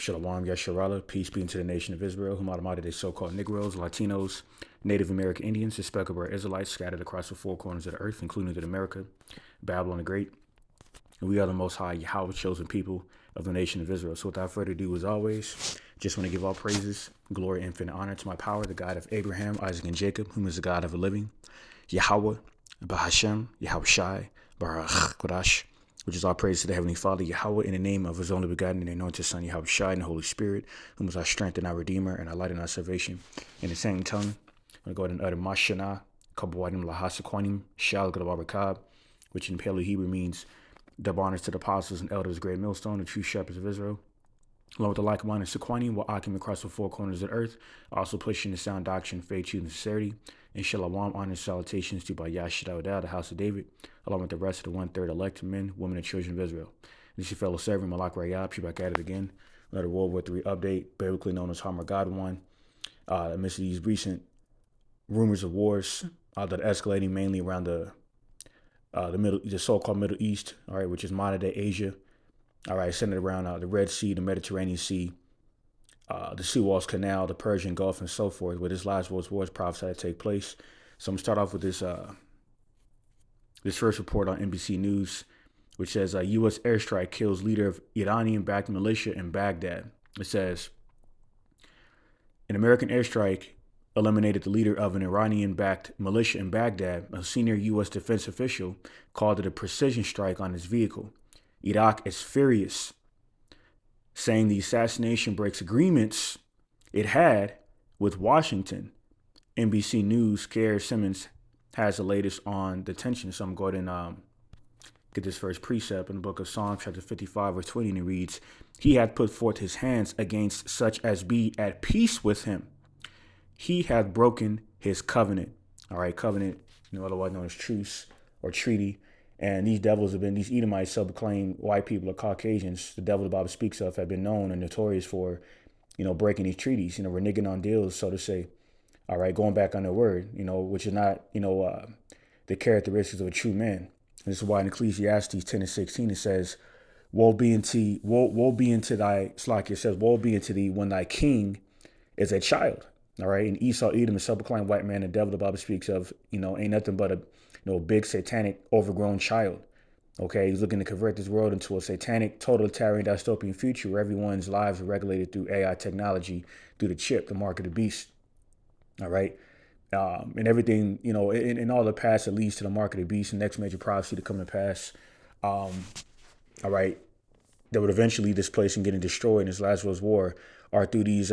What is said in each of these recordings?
Shalom Yasharala, peace be unto the nation of Israel, whom automated they so-called Negroes, Latinos, Native American Indians, suspected were Israelites scattered across the four corners of the earth, including to America, Babylon the Great. And we are the most high Yahweh chosen people of the nation of Israel. So without further ado, as always, just want to give all praises, glory, infinite honor to my power, the God of Abraham, Isaac, and Jacob, whom is the God of the living, Yahweh, Bahashem, Yahweh Shai, Baruch Kodash, which is all praise to the Heavenly Father, Yahweh, in the name of His only begotten and anointed Son, Yahweh Shai, and the Holy Spirit, whom is our strength and our Redeemer, and our light and our salvation. In the same tongue, I'm going to go ahead and utter Mashana, Kabawadim Lahasakwanim, Shal Gadababakab, which in Paleo Hebrew means double honors to the apostles and elders, great millstone, the true shepherds of Israel. Along with the like minded Sequani, will Akim across the four corners of the earth, also pushing the sound doctrine, faith, truth, and sincerity. And Shalom, honor and salutations to by Yashidawdah, the house of David, along with the rest of the one-third elected men, women, and children of Israel. This is your fellow servant, Malak Rayab. She's back at it again. Another World War III update, biblically known as Hamar God One. Amidst these recent rumors of wars that are escalating mainly around the so-called Middle East, all right, which is modern-day Asia. All right, centered around the Red Sea, the Mediterranean Sea, the Suez Canal, the Persian Gulf, and so forth, where this last world's wars prophesied to take place. So I'm going to start off with this first report on NBC News, which says U.S. airstrike kills leader of Iranian-backed militia in Baghdad. It says, an American airstrike eliminated the leader of an Iranian-backed militia in Baghdad. A senior U.S. defense official called it a precision strike on his vehicle. Iraq is furious, saying the assassination breaks agreements it had with Washington. NBC News' Kara Simmons has the latest on the tension. So I'm going to get this first precept in the book of Psalms, chapter 55, verse 20, and it reads, He hath put forth his hands against such as be at peace with him. He hath broken his covenant. All right, covenant, otherwise known as truce or treaty. And these devils have been, these Edomites, self-proclaimed white people or Caucasians, the devil the Bible speaks of, have been known and notorious for, breaking these treaties, reneging on deals, so to say. All right, going back on their word, which is not, the characteristics of a true man. And this is why in Ecclesiastes 10 and 16, it says, woe be unto thy, Slack, it says, woe be unto thee when thy king is a child. All right, and Esau, Edom, a self-proclaimed white man, the devil the Bible speaks of, ain't nothing but a big satanic overgrown child. Okay, he's looking to convert this world into a satanic, totalitarian, dystopian future where everyone's lives are regulated through AI technology, through the chip, the mark of the beast. All right, and everything, in all the past that leads to the mark of the beast, the next major prophecy to come to pass. All right, that would eventually displace and getting destroyed in this last world's war are through these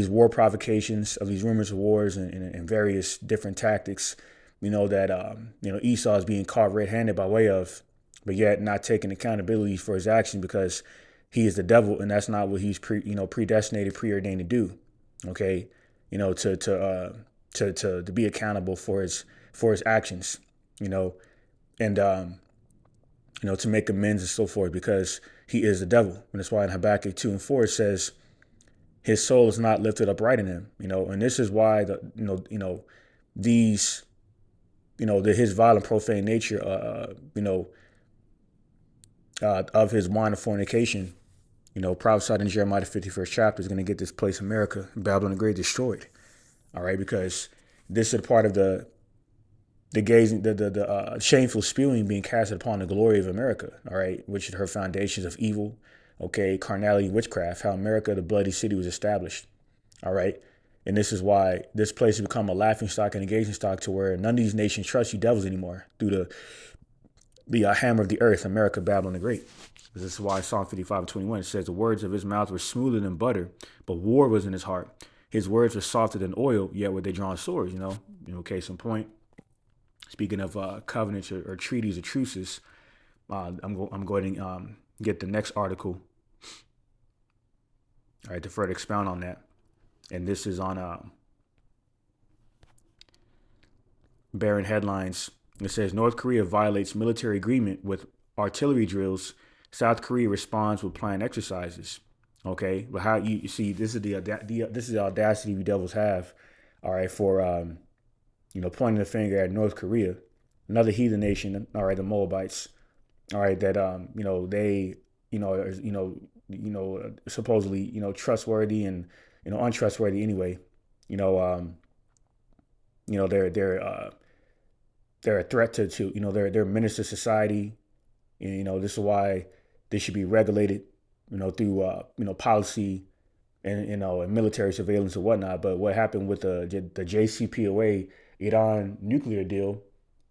war provocations of these rumors of wars and various different tactics. That Esau is being caught red-handed by way of, but yet not taking accountability for his action because he is the devil and that's not what he's predestinated, preordained to do. Okay, to be accountable for his actions, and to make amends and so forth because he is the devil. And that's why in Habakkuk 2 and 4 it says his soul is not lifted upright in him. And this is why these. His violent, profane nature, of his wine of fornication, prophesied in Jeremiah the 51st chapter is going to get this place, America, Babylon the Great, destroyed. All right, because this is part of the shameful spewing being cast upon the glory of America. All right, which is her foundations of evil, carnality, witchcraft, how America, the bloody city, was established. All right. And this is why this place has become a laughing stock and engaging stock to where none of these nations trust you devils anymore through the hammer of the earth, America, Babylon the Great. This is why Psalm 55 and 21, it says, the words of his mouth were smoother than butter, but war was in his heart. His words were softer than oil, yet were they drawn swords, case in point. Speaking of covenants or treaties or truces, I'm going to get the next article, all right, to further expound on that. And this is on Barron Headlines. It says, North Korea violates military agreement with artillery drills. South Korea responds with planned exercises. Okay, but how you see this is the audacity we devils have, all right, for pointing the finger at North Korea, another heathen nation, all right, the Moabites, all right, that they supposedly trustworthy and untrustworthy anyway. You know, um, they're a threat to they're a menace to society. And, this is why they should be regulated, through policy and and military surveillance and whatnot. But what happened with the JCPOA Iran nuclear deal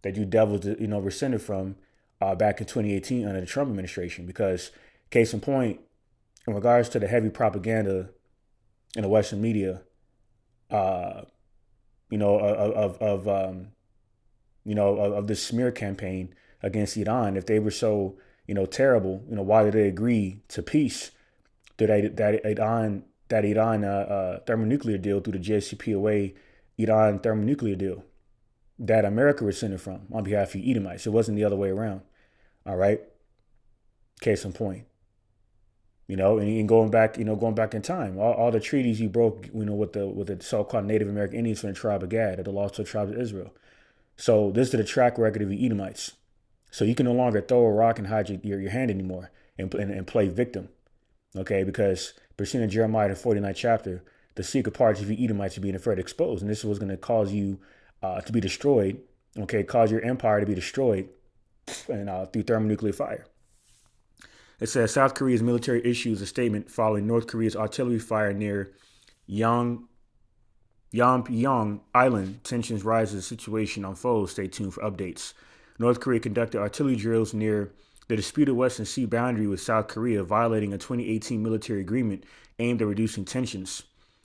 that you devils rescinded from back in 2018 under the Trump administration? Because case in point, in regards to the heavy propaganda in the Western media, uh, of this smear campaign against Iran, if they were so terrible, why did they agree to peace? That Iran thermonuclear deal through the JCPOA Iran thermonuclear deal that America rescinded from on behalf of Edomites. It wasn't the other way around. All right. Case in point. And going back in time, all the treaties you broke, with the so-called Native American Indians from the tribe of Gad, that the lost to the tribe of Israel. So this is the track record of the Edomites. So you can no longer throw a rock and hide your hand anymore and play victim. Okay, because pursuant to Jeremiah the 49th chapter, the secret parts of the Edomites are being afraid exposed, and this was going to cause you to be destroyed. Okay, cause your empire to be destroyed, and through thermonuclear fire. It says South Korea's military issues a statement following North Korea's artillery fire near Yang Yongbyon Island. Tensions rise as the situation unfolds. Stay tuned for updates. North Korea conducted artillery drills near the disputed Western Sea boundary with South Korea, violating a 2018 military agreement aimed at reducing tensions.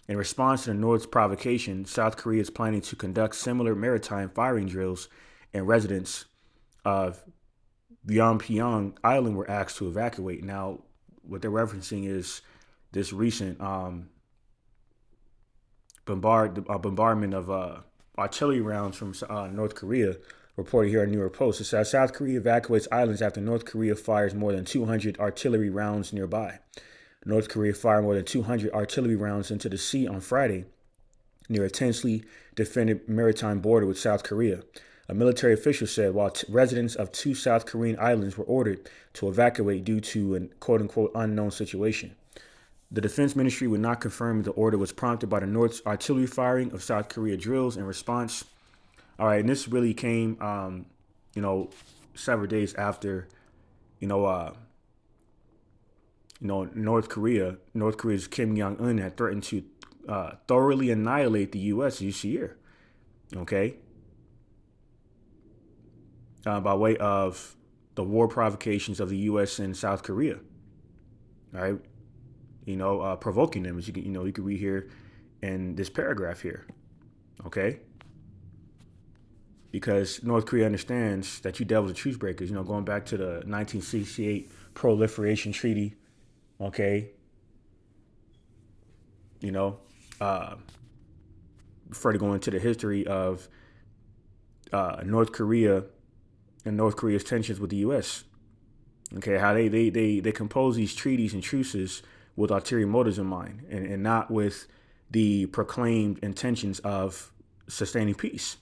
In response to the North's provocation, South Korea is planning to conduct similar maritime firing drills, and residents of Yongbyon Island were asked to evacuate. Now, what they're referencing is this recent bombardment of artillery rounds from North Korea, reported here on New York Post. It says South Korea evacuates islands after North Korea fires more than 200 artillery rounds nearby. North Korea fired more than 200 artillery rounds into the sea on Friday near a tensely defended maritime border with South Korea. A military official said while residents of two South Korean islands were ordered to evacuate due to an quote-unquote unknown situation. The defense ministry would not confirm if the order was prompted by the North's artillery firing of South Korea drills in response. All right, and this really came, several days after, North Korea's Kim Jong-un had threatened to thoroughly annihilate the U.S. as you see here. Okay, by way of the war provocations of the U.S. and South Korea. All right, provoking them, as you can read here in this paragraph here. Okay. Because North Korea understands that you devils are truce breakers. Going back to the 1968 Proliferation Treaty, okay. Before to go into the history of North Korea and North Korea's tensions with the U.S. Okay, how they compose these treaties and truces with ulterior motives in mind, and not with the proclaimed intentions of sustaining peace.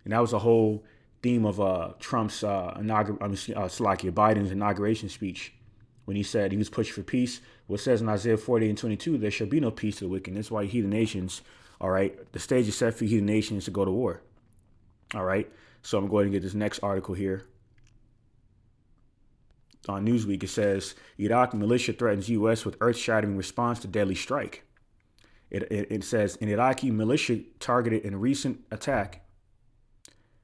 And that was the whole theme of Trump's Biden's inauguration speech, when he said he was pushing for peace. What says in Isaiah 40:22, there shall be no peace to the wicked. And that's why you heathen nations, all right, the stage is set for heathen nations to go to war. All right, so I'm going to get this next article here. On Newsweek, it says Iraq militia threatens U.S. with earth-shattering response to deadly strike. It says an Iraqi militia targeted in a recent attack.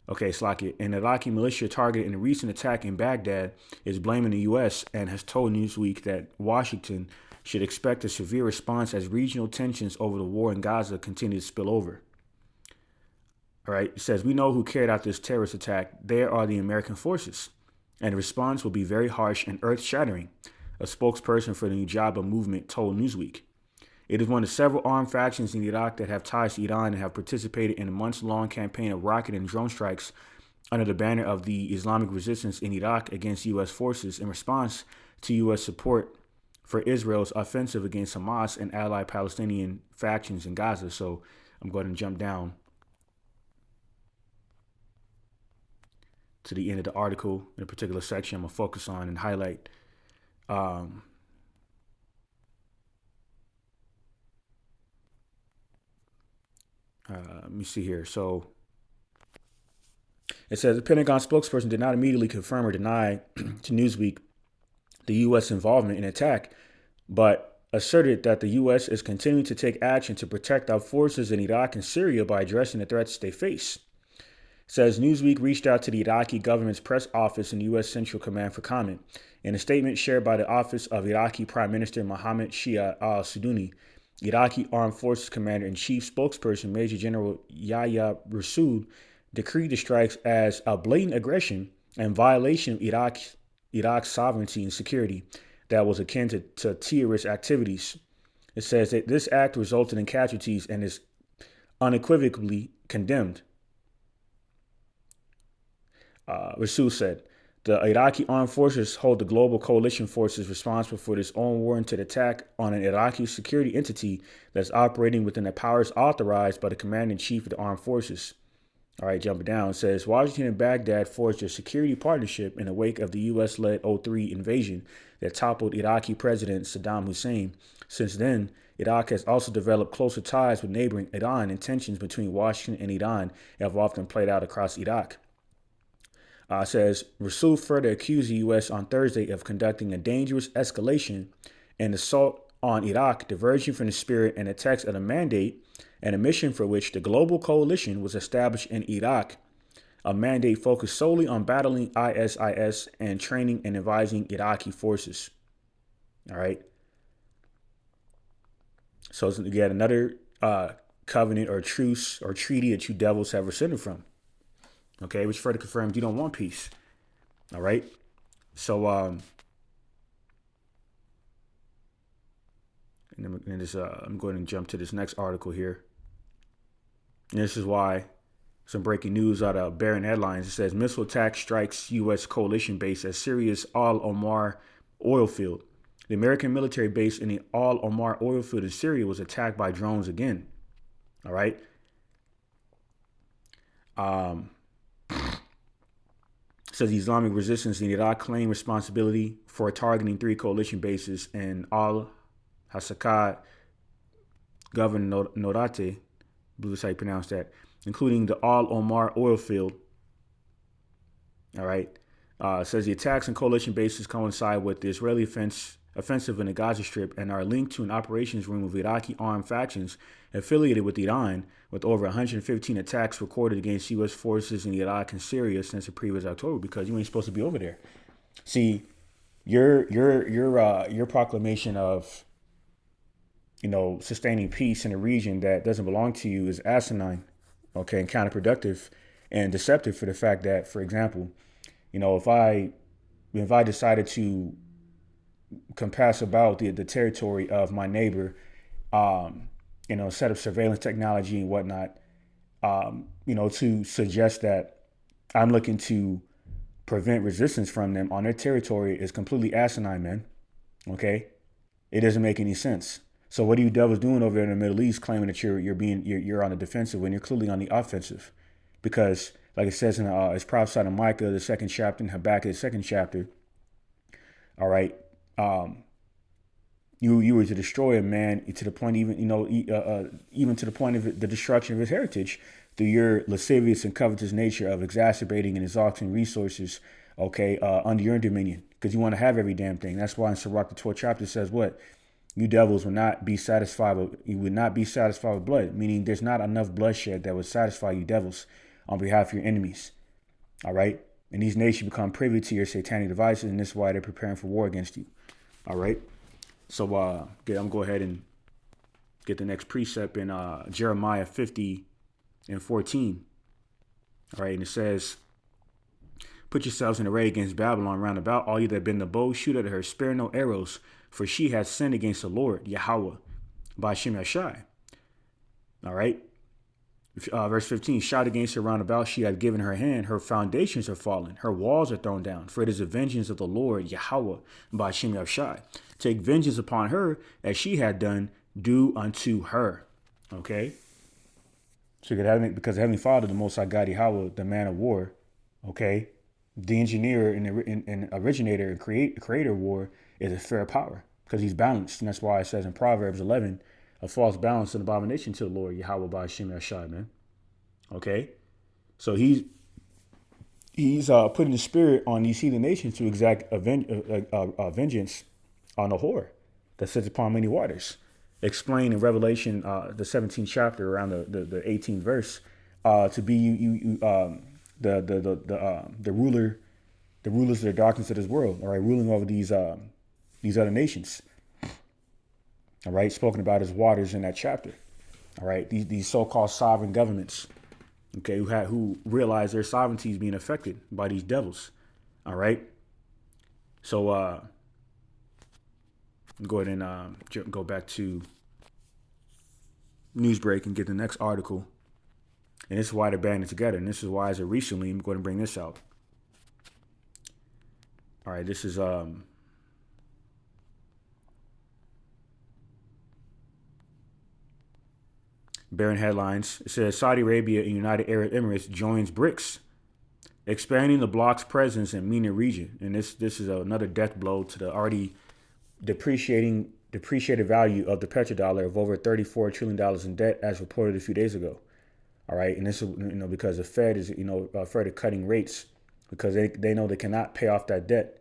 An Iraqi militia targeted in a recent attack in Baghdad is blaming the U.S. and has told Newsweek that Washington should expect a severe response as regional tensions over the war in Gaza continue to spill over. All right, it says, we know who carried out this terrorist attack. There are the American forces, and the response will be very harsh and earth-shattering, a spokesperson for the Mujahideen movement told Newsweek. It is one of several armed factions in Iraq that have ties to Iran and have participated in a months-long campaign of rocket and drone strikes under the banner of the Islamic resistance in Iraq against U.S. forces in response to U.S. support for Israel's offensive against Hamas and allied Palestinian factions in Gaza. So I'm going to jump down to the end of the article in a particular section I'm going to focus on and highlight Let me see here. So it says the Pentagon spokesperson did not immediately confirm or deny to Newsweek the U.S. involvement in the attack, but asserted that the U.S. is continuing to take action to protect our forces in Iraq and Syria by addressing the threats they face. It says Newsweek reached out to the Iraqi government's press office and U.S. Central Command for comment. In a statement shared by the office of Iraqi Prime Minister Mohammed Shia al-Sudani, Iraqi Armed Forces Commander-in-Chief spokesperson Major General Yahya Rasool decreed the strikes as a blatant aggression and violation of Iraq's sovereignty and security that was akin to terrorist activities. It says that this act resulted in casualties and is unequivocally condemned. Rasool said, the Iraqi armed forces hold the global coalition forces responsible for this unwarranted attack on an Iraqi security entity that's operating within the powers authorized by the commander-in-chief of the armed forces. All right, jumping down, it says Washington and Baghdad forged a security partnership in the wake of the U.S.-led '03 invasion that toppled Iraqi President Saddam Hussein. Since then, Iraq has also developed closer ties with neighboring Iran, and tensions between Washington and Iran have often played out across Iraq. Says Rasool further accused the U.S. on Thursday of conducting a dangerous escalation and assault on Iraq, diverging from the spirit and the text of the mandate and a mission for which the global coalition was established in Iraq, a mandate focused solely on battling ISIS and training and advising Iraqi forces. All right. So you got another covenant or truce or treaty that you devils have rescinded from. Okay, which further confirms you don't want peace. All right. So I'm going to jump to this next article here. And this is why some breaking news out of Barron headlines. It says missile attack strikes U.S. coalition base at Syria's Al Omar oil field. The American military base in the Al Omar oil field in Syria was attacked by drones again. All right. Says the Islamic resistance in Iraq claimed responsibility for targeting 3 coalition bases in al-Hasakah, Governor Norate, I believe that's how you pronounce that, including the Al Omar oil field. All right. Says the attacks on coalition bases coincide with the Israeli offensive in the Gaza Strip and are linked to an operations room of Iraqi armed factions affiliated with Iran, with over 115 attacks recorded against U.S. forces in Iraq and Syria since the previous October, because you ain't supposed to be over there. See, your proclamation of, sustaining peace in a region that doesn't belong to you is asinine, okay, and counterproductive and deceptive for the fact that, for example, if I decided to compass about the territory of my neighbor, set up surveillance technology and whatnot, to suggest that I'm looking to prevent resistance from them on their territory is completely asinine, man. Okay, it doesn't make any sense. So what are you devils doing over there in the Middle East, claiming that you're on the defensive when you're clearly on the offensive? Because, like it says in it's prophesied in Micah, the 2nd chapter, and Habakkuk, the 2nd chapter. All right. You were to destroy a man to the point, even to the point of the destruction of his heritage through your lascivious and covetous nature of exacerbating and exhausting resources, okay, under your dominion, because you want to have every damn thing. That's why in Sirach, the 12th chapter says what? You devils will not be satisfied with blood, meaning there's not enough bloodshed that would satisfy you devils on behalf of your enemies. All right. And these nations become privy to your satanic devices, and this is why they're preparing for war against you. All right. So I'm going to go ahead and get the next precept in Jeremiah 50:14. All right. And it says, put yourselves in array against Babylon round about, all you that bend the bow, shoot at her, spare no arrows, for she has sinned against the Lord, Yahweh, by Shem Yashai. All right. Verse 15, shout against her round about, she hath given her hand, her foundations are fallen, her walls are thrown down, for it is the vengeance of the Lord, Yahweh, by Shem Yashai. Take vengeance upon her, as she had done, do unto her. Okay? So because the Heavenly Father, the Most High God, Yahweh, the man of war, okay, the engineer and originator and creator of war is a fair power, because he's balanced. And that's why it says in Proverbs 11, a false balance and abomination to the Lord Yahweh by Hashem Yashai, man. Okay, so he's putting the spirit on these heathen nations to exact vengeance on the whore that sits upon many waters. Explained in Revelation, the 17th chapter, around the 18th verse, to be the rulers of the darkness of this world. All right, ruling over these other nations. All right, spoken about as waters in that chapter. All right, these so-called sovereign governments. Okay, who realize their sovereignty is being affected by these devils. All right. So go ahead and go back to Newsbreak and get the next article. And this is why they're banding together. And this is why, as of recently, I'm going to bring this out. All right, this is bearing headlines. It says Saudi Arabia and United Arab Emirates joins BRICS, expanding the bloc's presence in MENA region. And this is another death blow to the already depreciated value of the petrodollar of over $34 trillion in debt, as reported a few days ago. All right, and this is because the Fed is further cutting rates because they know they cannot pay off that debt.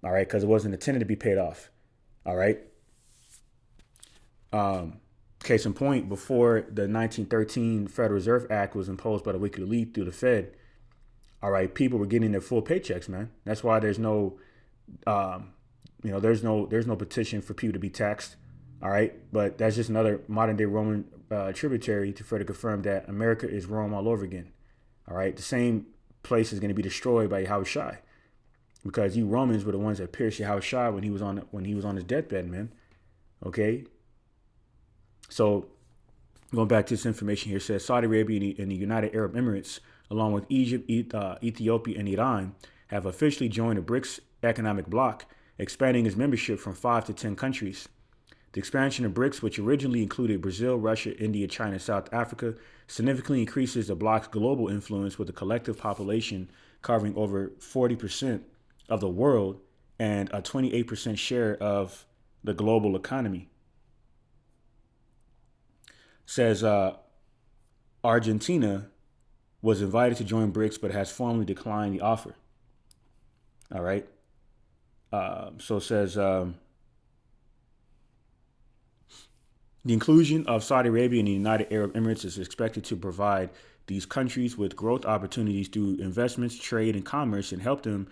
All right, because it wasn't intended to be paid off. All right. Case in point, before the 1913 Federal Reserve Act was imposed by the wicked elite through the Fed, all right, people were getting their full paychecks, man. That's why there's no, there's no petition for people to be taxed. All right, but that's just another modern day Roman tributary to further confirm that America is Rome all over again. All right, the same place is going to be destroyed by Yahushua, because you Romans were the ones that pierced Yahushua when he was on his deathbed, man. Okay. So going back to this information here, it says Saudi Arabia and the United Arab Emirates, along with Egypt, Ethiopia, and Iran, have officially joined the BRICS economic bloc, expanding its membership from 5 to 10 countries. The expansion of BRICS, which originally included Brazil, Russia, India, China, and South Africa, significantly increases the bloc's global influence, with a collective population covering over 40% of the world and a 28% share of the global economy. Says Argentina was invited to join BRICS but has formally declined the offer. All right. So it says the inclusion of Saudi Arabia and the United Arab Emirates is expected to provide these countries with growth opportunities through investments, trade, and commerce, and help them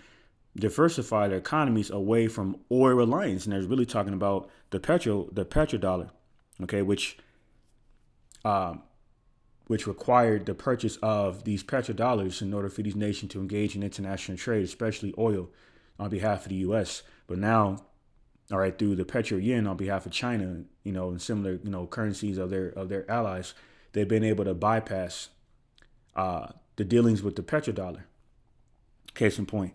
diversify their economies away from oil reliance. And they're really talking about the petrodollar, okay, which required the purchase of these petrodollars in order for these nations to engage in international trade, especially oil, on behalf of the U.S. But now, all right, through the petro yen on behalf of China, and similar, currencies of their allies, they've been able to bypass the dealings with the petrodollar. Case in point,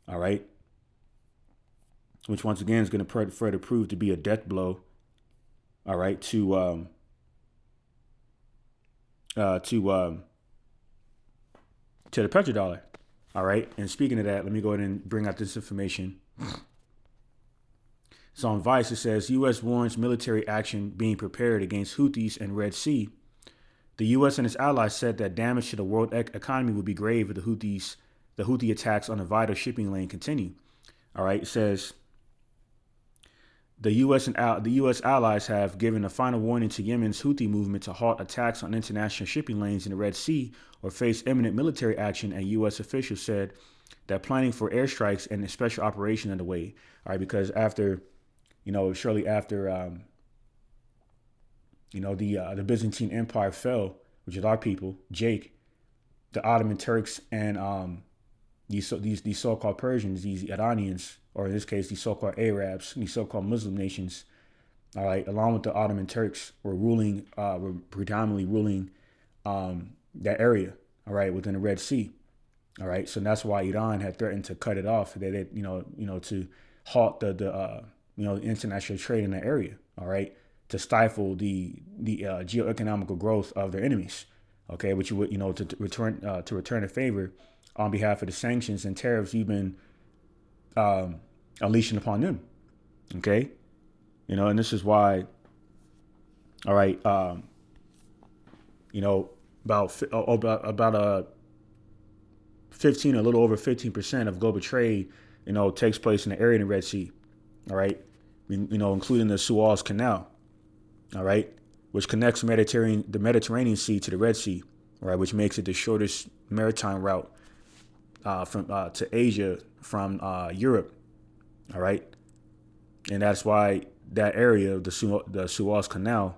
all right, which once again is going to further prove to be a death blow, all right, to the petrodollar. All right. And speaking of that, let me go ahead and bring out this information. So on Vice, it says U.S. warns military action being prepared against Houthis and Red Sea. The U.S. and its allies said that damage to the world economy would be grave if the Houthi attacks on a vital shipping lane continue. All right. It says the U.S. allies have given a final warning to Yemen's Houthi movement to halt attacks on international shipping lanes in the Red Sea or face imminent military action. And U.S. officials said that planning for airstrikes and a special operation underway. All right, because shortly after, the Byzantine Empire fell, which is our people, Jake, the Ottoman Turks and these so-called Persians, these Iranians, or in this case, these so-called Arabs, these so-called Muslim nations, all right, along with the Ottoman Turks, were predominantly ruling that area, all right, within the Red Sea, all right. So that's why Iran had threatened to cut it off. To halt the international trade in that area, all right, to stifle the geoeconomical growth of their enemies, okay, which would to return a favor on behalf of the sanctions and tariffs you've been unleashing upon them. Okay. And this is why All right. You know, about 15, a little over 15% of global trade, takes place in the area of the Red Sea. All right. Including the Suez Canal. All right, which connects the Mediterranean Sea to the Red Sea. All right, which makes it the shortest maritime route from to Asia from Europe. All right, and that's why that area, the Suez Canal,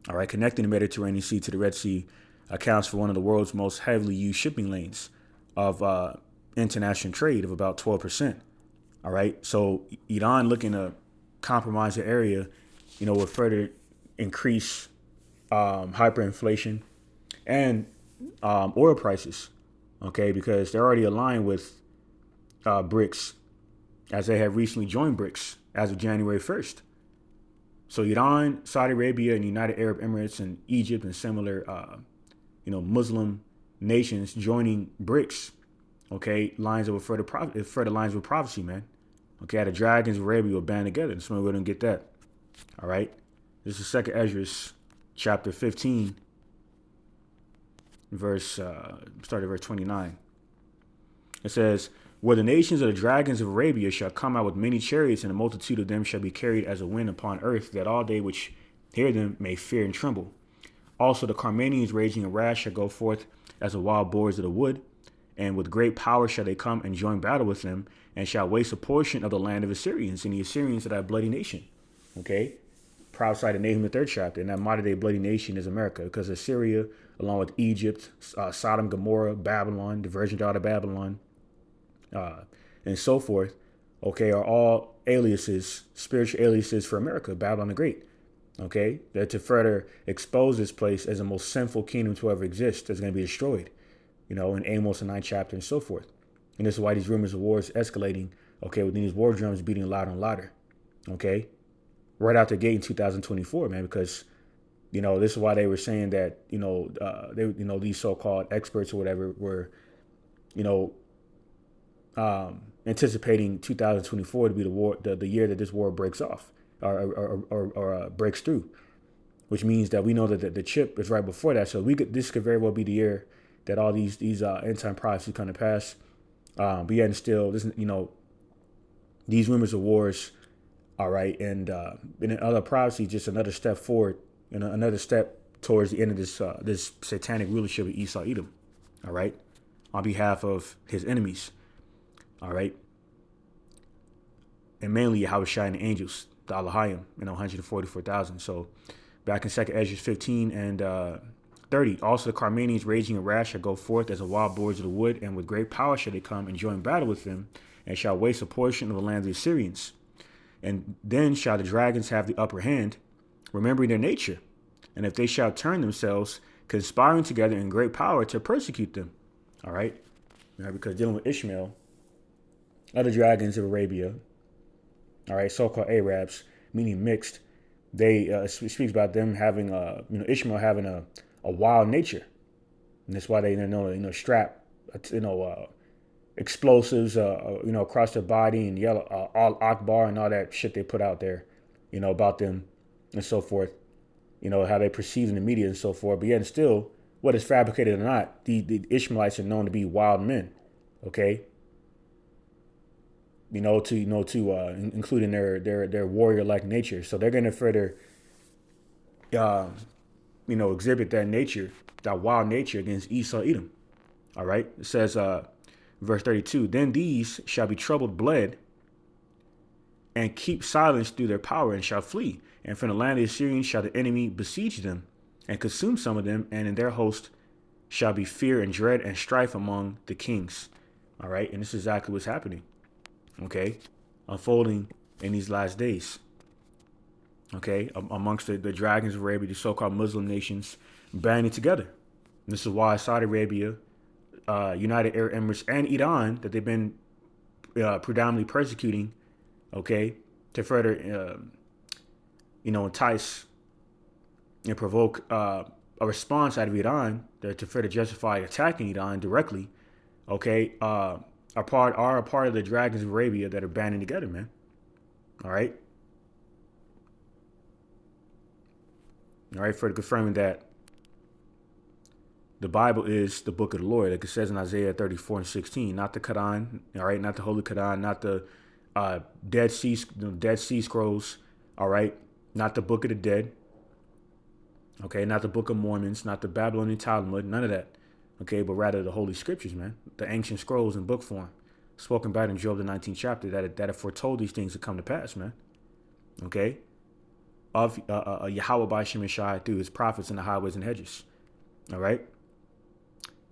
all right, connecting the Mediterranean Sea to the Red Sea, accounts for one of the world's most heavily used shipping lanes of international trade of about 12%. All right, so Iran looking to compromise the area, will further increase hyperinflation and oil prices. Okay, because they're already aligned with BRICS, as they have recently joined BRICS as of January 1st. So Iran, Saudi Arabia, and United Arab Emirates, and Egypt, and similar, Muslim nations joining BRICS. Okay, lines of further lines with prophecy, man. Okay, the dragons of Arabia will band together. That's why we don't get that. All right, this is Second Esdras, chapter 15, start at verse 29. It says, "Where the nations of the dragons of Arabia shall come out with many chariots, and a multitude of them shall be carried as a wind upon earth, that all they which hear them may fear and tremble. Also the Carmanians raging in wrath shall go forth as the wild boars of the wood, and with great power shall they come and join battle with them, and shall waste a portion of the land of Assyrians, and the Assyrians are that bloody nation." Okay? Prophesied in Nahum the 3rd chapter, and that modern day bloody nation is America, because Assyria, along with Egypt, Sodom, Gomorrah, Babylon, the virgin daughter of Babylon, and so forth, okay, are all aliases, spiritual aliases for America, Babylon the Great. Okay? That to further expose this place as the most sinful kingdom to ever exist that's going to be destroyed, in Amos the 9th chapter and so forth. And this is why these rumors of wars escalating, okay, with these war drums beating louder and louder, okay? Right out the gate in 2024, man, because, this is why they were saying that, these so-called experts or whatever were, anticipating 2024 to be the year that this war breaks off or breaks through, which means that we know that the chip is right before that. So this could very well be the year that all these end time prophecies come to pass. But yet and still, this, these rumors of wars, all right, and in other prophecies, just another step forward, another step towards the end of this satanic rulership of Esau Edom, all right, on behalf of his enemies, all right, and mainly Yahushua and the angels, the Alahayim, 144,000. So back in 2nd Esdras 15 and 30, also the Carmanians raging in wrath shall go forth as the wild boars of the wood, and with great power shall they come and join battle with them, and shall waste a portion of the land of the Assyrians. And then shall the dragons have the upper hand, remembering their nature, and if they shall turn themselves, conspiring together in great power to persecute them. All right, because dealing with Ishmael, other dragons of Arabia, all right, so-called Arabs, meaning mixed, they speaks about them having Ishmael having a wild nature, and that's why they strap explosives across their body and yell all Akbar and all that shit they put out there, about them and so forth, how they perceive in the media and so forth. But yet and still, whether it's fabricated or not, the Ishmaelites are known to be wild men, okay? Including their warrior-like nature. So they're going to further, exhibit that nature, that wild nature against Esau Edom. All right. It says, verse 32, "Then these shall be troubled bled and keep silence through their power and shall flee. And from the land of the Assyrians shall the enemy besiege them and consume some of them. And in their host shall be fear and dread and strife among the kings." All right. And this is exactly what's happening. Okay, unfolding in these last days. Okay, amongst the dragons of Arabia, the so-called Muslim nations banding together. And this is why Saudi Arabia, United Arab Emirates, and Iran, that they've been predominantly persecuting, okay, to further, entice and provoke a response out of Iran to further justify attacking Iran directly, okay, are a part of the dragons of Arabia that are banding together, man. All right. All right, further confirming that the Bible is the book of the Lord, like it says in Isaiah 34:16, not the Quran, all right, not the Holy Quran, not the Dead Sea Scrolls, all right, not the Book of the Dead, okay, not the Book of Mormons, not the Babylonian Talmud, none of that, okay, but rather the Holy Scriptures, man, the ancient scrolls in book form, spoken about in Job the 19th chapter that have foretold these things to come to pass, man, okay, of Yahweh by Shem and Shai through his prophets in the highways and hedges, all right.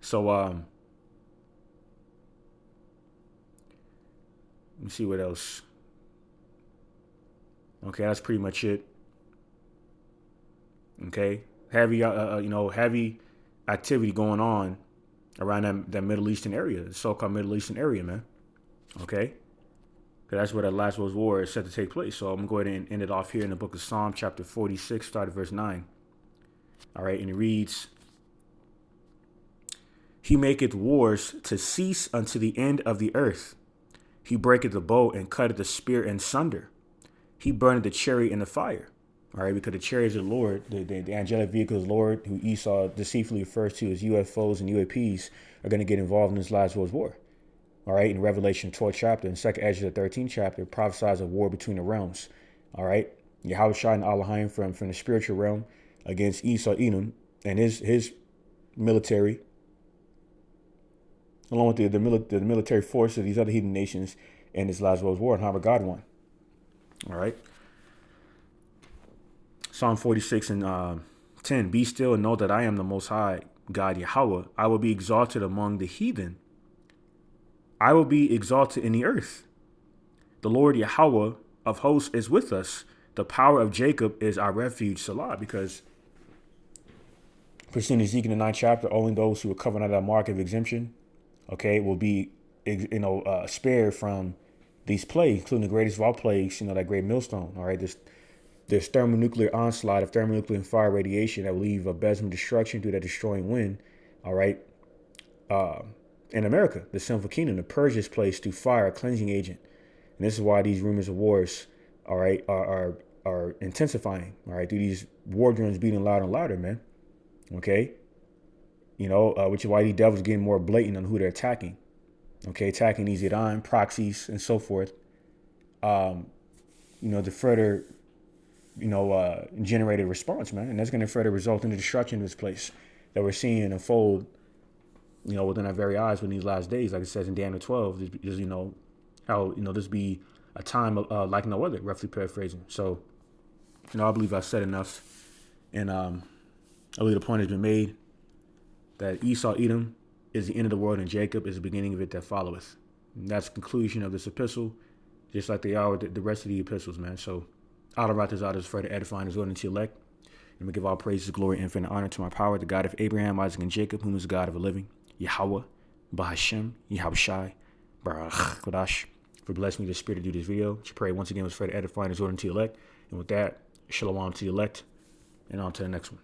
So let me see what else. Okay, that's pretty much it. Okay, heavy heavy activity going on around that Middle Eastern area, the so-called Middle Eastern area, man. Okay, that's where the last world war is set to take place. So I'm going to go ahead and end it off here in the book of Psalm, chapter 46, start at verse 9. All right, and it reads, He maketh wars to cease unto the end of the earth. He breaketh the bow and cutteth the spear in sunder. He burneth the chariot in the fire. All right, because the chariots of the Lord, the angelic vehicles of the Lord, who Esau deceitfully refers to as UFOs and UAPs, are going to get involved in this last world war. All right, in Revelation 12th chapter, and 2nd Ezra the 13th chapter, prophesies a war between the realms. All right, Yahweh Shai and Elohim from the spiritual realm against Esau Edom and his military, along with the military force of these other heathen nations in this last world war, and how God won. All right. Psalm 46 and 10. Be still and know that I am the Most High God Yahweh. I will be exalted among the heathen. I will be exalted in the earth. The Lord Yahweh of hosts is with us. The power of Jacob is our refuge, Salah, because pursuing Ezekiel in the 9th chapter, only those who are covered under that mark of exemption, okay, will be, spared from these plagues, including the greatest of all plagues, that great millstone. All right, this thermonuclear onslaught of thermonuclear and fire radiation that will leave abysmal destruction through that destroying wind. All right, in America, the sinful kingdom, to purge this place through fire, a cleansing agent. And this is why these rumors of wars, all right, are intensifying. All right, through these war drums beating louder and louder, man. Okay, which is why these devils are getting more blatant on who they're attacking. Okay, attacking these Iran proxies and so forth. To further, generate a response, man, and that's going to further result in the destruction of this place that we're seeing unfold, within our very eyes within these last days. Like it says in Daniel 12, how this be a time like no other, roughly paraphrasing. So, I believe I've said enough, and I believe the point has been made that Esau Edom is the end of the world and Jacob is the beginning of it that followeth. And that's the conclusion of this epistle, just like they are with the rest of the epistles, man. So I'll write this out as further edifying as well into elect. And we give all praises, glory, and infinite honor to my power, the God of Abraham, Isaac, and Jacob, whom is the God of the living, Yahweh, Bahashem, Yahweh Shai, Baruch Kodash, for blessing me with the spirit to do this video. Which I pray once again was further edifying as well into elect. And with that, shalom to the elect, and on to the next one.